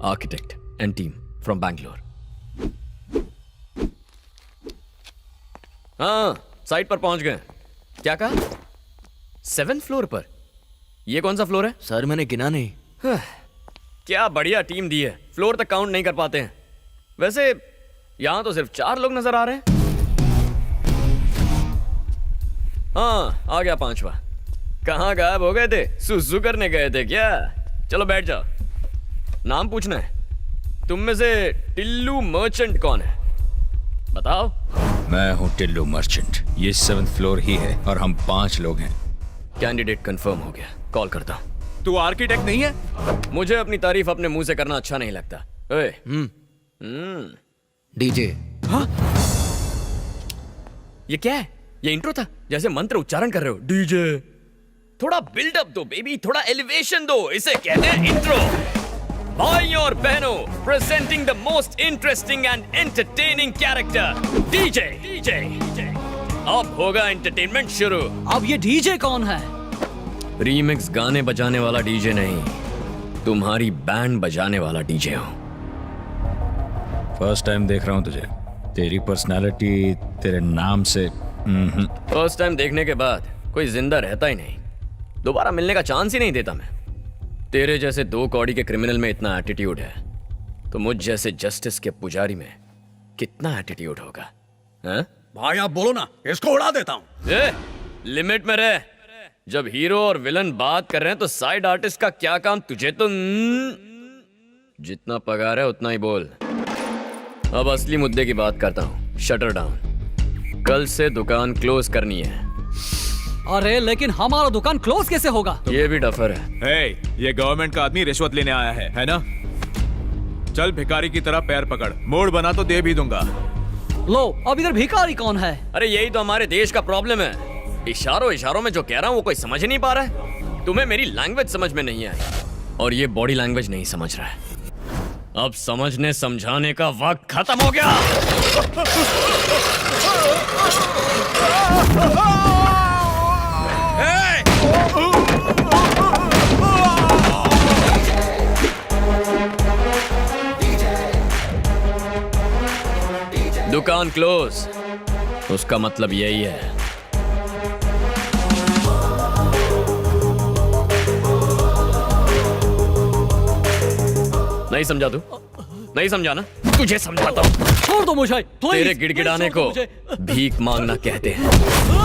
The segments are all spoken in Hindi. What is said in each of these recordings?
Architect and team from Bangalore. हाँ, साइट पर पहुंच गए। क्या कहा? 7th फ्लोर पर? ये कौन सा फ्लोर है? सर मैंने गिना नहीं। क्या बढ़िया टीम दी है, फ्लोर तक काउंट नहीं कर पाते हैं। वैसे यहां तो सिर्फ 4 लोग नजर आ रहे हैं। हाँ, आ गया 5वां। कहाँ गायब हो गए थे? सुसु करने गए थे क्या? चलो बैठ जाओ। नाम पूछना है। तुम में से टिल्लू मर्चेंट कौन है? बताओ। मैं हूँ टिल्लू मर्चेंट। ये 7th फ्लोर ही है और हम 5 लोग हैं। कैंडिडेट कंफर्म हो गया, कॉल करता हूँ। तू आर्किटेक्ट नहीं है? मुझे अपनी तारीफ अपने मुंह से करना अच्छा नहीं लगता। ओए, डीजे। ये क्या है? ये इंट्रो था, जैसे मंत्र उच्चारण कर रहे हो। डीजे। थोड़ा बिल्डअप दो बेबी, थोड़ा एलिवेशन दो। इसे कहते हैं इंट्रो। भाइयों और बहनों, presenting the most interesting and entertaining character, DJ. DJ. अब होगा एंटरटेनमेंट शुरू। अब ये डीजे कौन है? रीमिक्स गाने बजाने वाला डीजे नहीं, तुम्हारी बैंड बजाने वाला डीजे हूं। फर्स्ट टाइम देख रहा हूँ तुझे। तेरी पर्सनालिटी तेरे नाम से फर्स्ट टाइम देखने के बाद कोई जिंदा रहता ही नहीं, दोबारा मिलने का चांस ही नहीं देता मैं। तेरे जैसे 2 कौड़ी के क्रिमिनल में इतना एटीट्यूड है, तो मुझ जैसे जस्टिस के पुजारी में कितना एटीट्यूड होगा? हैं? भाई आप बोलो ना, इसको उड़ा देता हूँ। लिमिट में रह। जब हीरो और विलन बात कर रहे हैं तो साइड आर्टिस्ट का क्या काम तुझे? तो जितना पगार है उतना ही बोल। अब असली मुद्दे की बात करता हूँ। Shutter down. कल से दुकान क्लोज करनी है। अरे लेकिन हमारा दुकान क्लोज कैसे होगा? ये भी डफर है। ये गवर्नमेंट का आदमी रिश्वत लेने आया है ना? चल भिखारी की तरह पैर पकड़, मोड़ बना तो दे भी दूंगा। लो, अब इधर भिखारी कौन है? अरे यही तो हमारे देश का प्रॉब्लम है। इशारों इशारों में जो कह रहा हूँ वो कोई समझ ही नहीं पा रहा है। तुम्हें मेरी लैंग्वेज समझ में नहीं आई और ये बॉडी लैंग्वेज नहीं समझ रहा है। अब समझने समझाने का वक्त खत्म हो गया। दुकान क्लोज, उसका मतलब यही है। नहीं समझा तू? नहीं समझा ना? तुझे समझाता हूँ। छोड़ दो मुझे, प्लीज। तेरे गिड़गिड़ाने को भीख मांगना कहते हैं।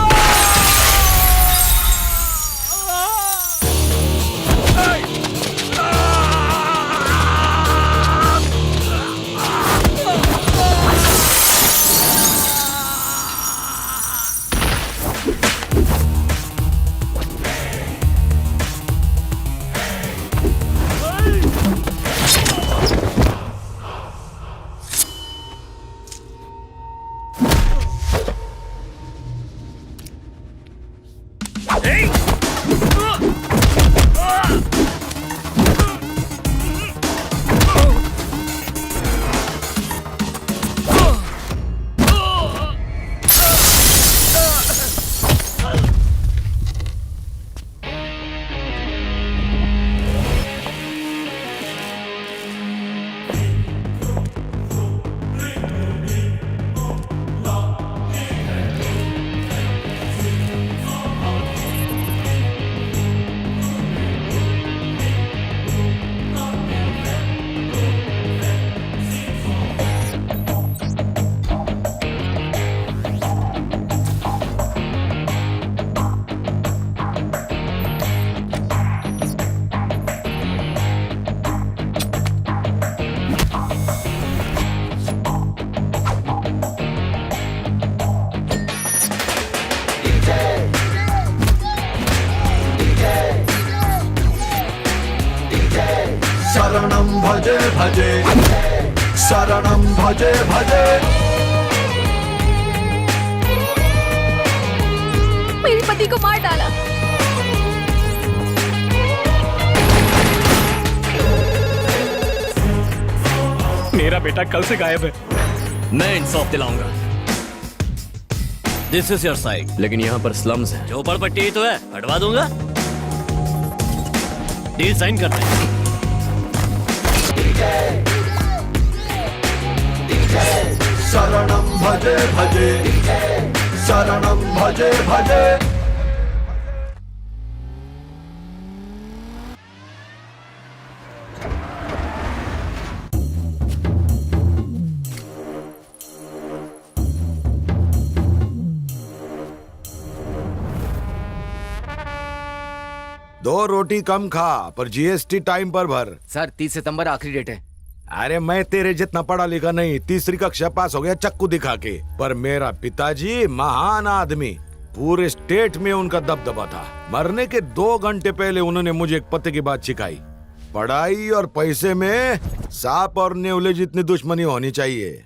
शरणं भजे भजे शरणं भजे भजे। मेरे पति को मार डाला। मेरा बेटा कल से गायब है। मैं इंसाफ दिलाऊंगा। This is your side. लेकिन यहाँ पर स्लम्स है। झोपड़पट्टी ही तो है, हटवा दूंगा। डील साइन करते हैं। भजे भजे शरणं भजे भजे दो रोटी कम खा पर जीएसटी टाइम पर भर। सर 30 सितंबर आखिरी डेट है। अरे मैं तेरे जितना पढ़ा लिखा नहीं, तीसरी कक्षा पास हो गया चक्कू दिखा के, पर मेरा पिताजी महान आदमी, पूरे स्टेट में उनका दबदबा था। मरने के 2 घंटे पहले उन्होंने मुझे एक पते की बात सिखाई, पढ़ाई और पैसे में सांप और नेवले जितनी दुश्मनी होनी चाहिए।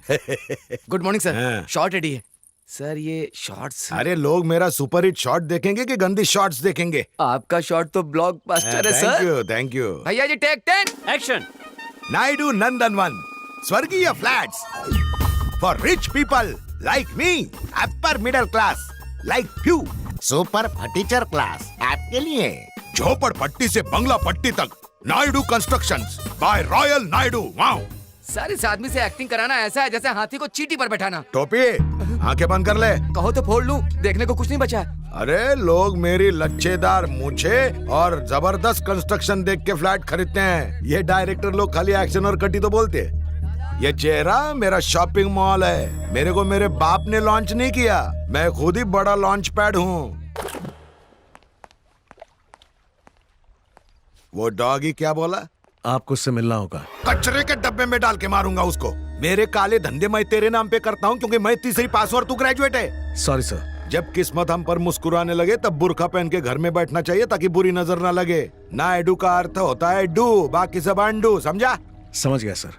Good morning sir. हाँ। शॉर्ट रेडी है सर। ये शॉर्ट्स अरे लोग मेरा सुपर हिट शॉट देखेंगे कि गंदी शॉट्स देखेंगे? आपका शॉट तो ब्लॉकबस्टर है सर। Thank you. भैया ji take 10 action. Naidu Nandanvan Swargiya flats for rich people like me, upper middle class like few, super furniture class आपके लिए। झोपड़पट्टी से बंगला पट्टी तक Naidu constructions by royal Naidu. Wow sir, इस आदमी से एक्टिंग कराना ऐसा है जैसे हाथी को चींटी पर बैठाना। टोपी आंखें बंद कर ले। कहो तो फोड़ लूं, देखने को कुछ नहीं बचा। अरे लोग मेरी लच्छेदार मूछे और जबरदस्त कंस्ट्रक्शन देख के फ्लैट खरीदते हैं। ये डायरेक्टर लोग खाली एक्शन और कटी तो बोलते। ये चेहरा मेरा शॉपिंग मॉल है। मेरे को मेरे बाप ने लॉन्च नहीं किया, मैं खुद ही बड़ा लॉन्च पैड हूँ। वो डॉगी क्या बोला? आपको उससे मिलना होगा। कचरे के डब्बे में डाल के मारूंगा उसको। मेरे काले धंधे मैं तेरे नाम पे करता हूँ क्योंकि मैं तीसरी पास और तू ग्रेजुएट है। Sorry sir. जब किस्मत हम पर मुस्कुराने लगे तब बुर्का पहन के घर में बैठना चाहिए ताकि बुरी नजर ना लगे। नायडू का अर्थ होता है डू, बाकी सब अंडू, समझा? समझ गया सर।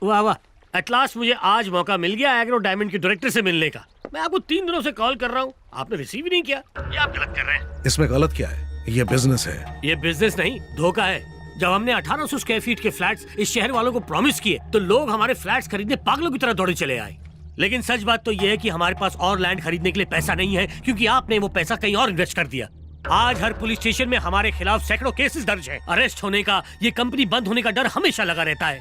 वाह वाह, एट लास्ट मुझे आज मौका मिल गया एग्रो डायमंड के डायरेक्टर से मिलने का। मैं आपको 3 दिनों से कॉल कर रहा हूँ, आपने रिसीव ही नहीं किया। ये आप गलत कर रहे हैं। इसमें गलत क्या है? ये बिजनेस है। ये बिजनेस नहीं, धोखा है। जब हमने 1800 स्क्वायर फीट के फ्लैट्स इस शहर वालों को प्रॉमिस किए तो लोग हमारे फ्लैट्स खरीदने पागलों की तरह दौड़े चले आए। लेकिन सच बात तो ये है कि हमारे पास और लैंड खरीदने के लिए पैसा नहीं है क्योंकि आपने वो पैसा कहीं और इन्वेस्ट कर दिया। आज हर पुलिस स्टेशन में हमारे खिलाफ सैकड़ों केसेस दर्ज हैं। अरेस्ट होने का, ये कंपनी बंद होने का डर हमेशा लगा रहता है।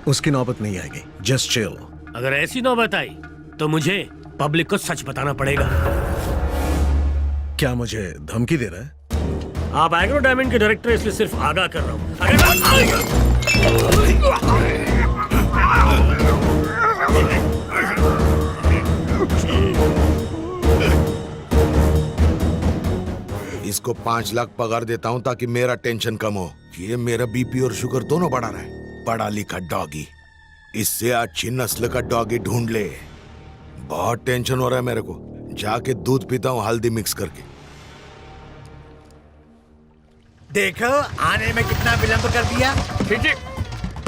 उसकी नौबत नहीं आएगी, जस्ट चिल। अगर ऐसी नौबत आई तो मुझे पब्लिक को सच बताना पड़ेगा। क्या मुझे धमकी दे रहा है? आप एग्रो डायमंड के डायरेक्टर, इसलिए सिर्फ आगाह कर रहा हूँ। इसको 5 लाख पगार देता हूँ ताकि मेरा टेंशन कम हो। ये मेरा बीपी और शुगर दोनों बढ़ा रहा है। पढ़ा लिखा डॉगी, इससे अच्छी नस्ल का डॉगी ढूंढ ले। बहुत टेंशन हो रहा है मेरे को। जाके दूध पीता हूँ हल्दी मिक्स करके। देखो आने में कितना विलंब कर दिया।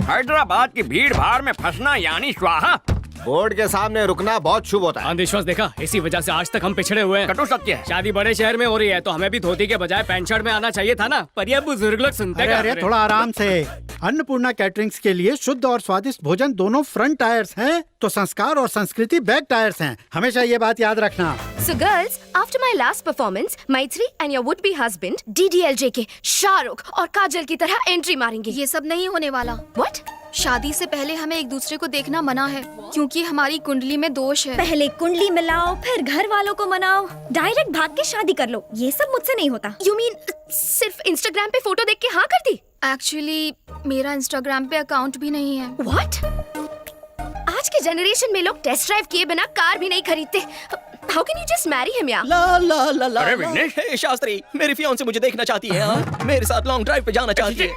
हैदराबाद की भीड़ भाड़ में फंसना यानी स्वाहा। बोर्ड के सामने रुकना बहुत शुभ होता है। अंधविश्वास देखा, इसी वजह से आज तक हम पिछड़े हुए हैं। कटु सत्य है। शादी बड़े शहर में हो रही है तो हमें भी धोती के बजाय पैंट शर्ट में आना चाहिए था ना, पर ये बुजुर्ग लोग सुनते क्या? अरे थोड़ा आराम से। अन्नपूर्णा कैटरिंग्स के लिए शुद्ध और स्वादिष्ट भोजन दोनों फ्रंट टायर्स हैं, तो संस्कार और संस्कृति बैक टायर्स हैं। हमेशा ये बात याद रखना। So girls, after my last performance, Maitri and your would-be husband DDLJ के शाहरुख और काजल की तरह एंट्री मारेंगे। ये सब नहीं होने वाला। What? शादी से पहले हमें एक दूसरे को देखना मना है क्योंकि हमारी कुंडली में दोष है। पहले कुंडली मिलाओ, फिर घर वालों को मनाओ, डायरेक्ट भाग के शादी कर लो। ये सब मुझसे नहीं होता। You mean सिर्फ इंस्टाग्राम पे फोटो देख के हाँ कर दी? एक्चुअली मेरा इंस्टाग्राम पे अकाउंट भी नहीं है। What? आज के जनरेशन में लोग टेस्ट ड्राइव किए बिना कार भी नहीं खरीदते। How can you just marry him यार? ला ला ला ला। अरे विघ्नेश, हे शास्त्री, मेरी फियांसे मुझे देखना चाहती है। हाँ? मेरे साथ लॉन्ग ड्राइव पे जाना चाहती है।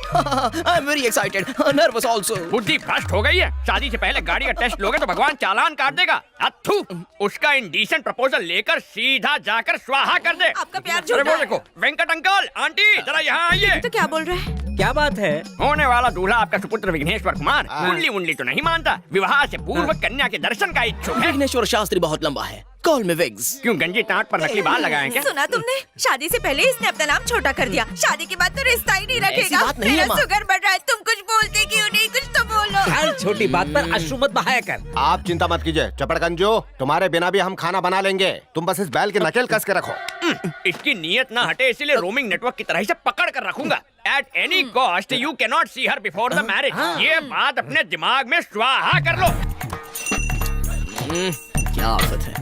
I am very excited, nervous also. बुद्धि भ्रष्ट हो गई है। शादी से पहले गाड़ी का टेस्ट लोगे तो भगवान चालान काट देगा। अथू, उसका इंडीसेंट प्रपोजल लेकर सीधा जाकर स्वाहा कर दे। आपका प्यार अरे वो देखो, वेंकट अंकल, आंटी जरा यहाँ आइए। तो क्या बोल रहे हैं? क्या बात है? होने वाला दूल्हा आपका सुपुत्र विघ्नेश्वर कुमार कुंडली उंडली तो नहीं मानता, विवाह से पूर्व कन्या के दर्शन का इच्छुक है। विघ्नेश्वर शास्त्री बहुत लंबा है, कॉल में विग्स। क्यों गंजी टाट पर नकली बाल लगाए क्या? सुना तुमने? शादी से पहले इसने अपना नाम छोटा कर दिया, शादी के बाद तो रिश्ता ही नहीं ऐसी रखेगा। बात नहीं है, मेरा माँ। शुगर बढ़ रहा है, तुम कुछ बोलते क्यों नहीं? कुछ तो बोलो। हर छोटी बात पर अश्रु मत बहाया कर। आप चिंता मत कीजिए चपड़गंजो, तुम्हारे बिना भी हम खाना बना लेंगे। तुम बस इस बैल की नकेल कस के रखो। इसकी नीयत ना हटे इसीलिए रोमिंग नेटवर्क की तरह से पकड़ कर रखूंगा। At any cost, you cannot see her before the marriage. ये बात अपने दिमाग में स्वाहा कर लो। क्या आफत है।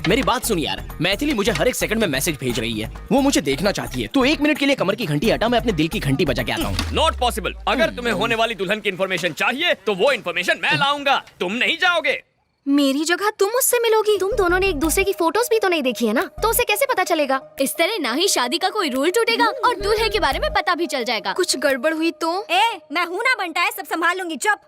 मेरी बात सुन यार, मैथिली मुझे हर एक सेकंड में मैसेज भेज रही है। वो मुझे देखना चाहती है। तू 1 मिनट के लिए कमर की घंटी हटा, मैं अपने दिल की घंटी बजा के आता हूँ। Not possible. अगर तुम्हें होने वाली दुल्हन की इन्फॉर्मेशन चाहिए तो वो इन्फॉर्मेशन मैं लाऊंगा, तुम नहीं जाओगे। मेरी जगह तुम उससे मिलोगी? तुम दोनों ने एक दूसरे की फोटोज भी तो नहीं देखी है ना, तो उसे कैसे पता चलेगा? इस तरह ना ही शादी का कोई रूल टूटेगा और दूल्हे के बारे में पता भी चल जाएगा। कुछ गड़बड़ हुई तो? मैं हूँ ना बनता है, सब संभाल लूंगी, चुप।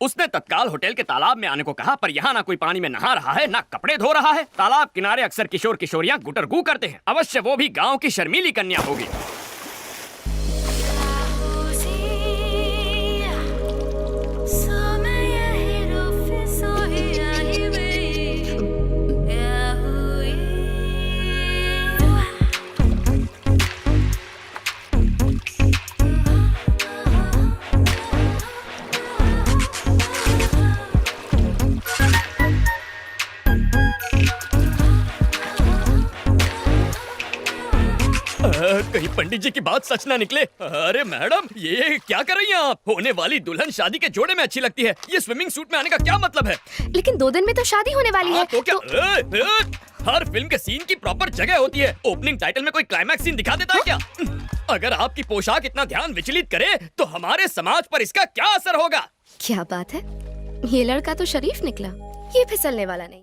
उसने तत्काल होटल के तालाब में आने को कहा, पर यहाँ ना कोई पानी में नहा रहा है ना कपड़े धो रहा है। तालाब किनारे अक्सर किशोर किशोरियाँ गुटरगू करते हैं। अवश्य वो भी गांव की शर्मीली कन्या होगी। कहीं पंडित जी की बात सच ना निकले। अरे मैडम, ये क्या कर रही हैं आप? होने वाली दुल्हन शादी के जोड़े में अच्छी लगती है, ये स्विमिंग सूट में आने का क्या मतलब है? लेकिन 2 दिन में तो शादी होने वाली है। तो क्या हर फिल्म के सीन की प्रॉपर जगह होती है। ओपनिंग टाइटल में कोई क्लाइमैक्स सीन दिखा देता है क्या? अगर आपकी पोशाक इतना ध्यान विचलित करे तो हमारे समाज पर इसका क्या असर होगा? क्या बात है, ये लड़का तो शरीफ निकला, ये फिसलने वाला नहीं।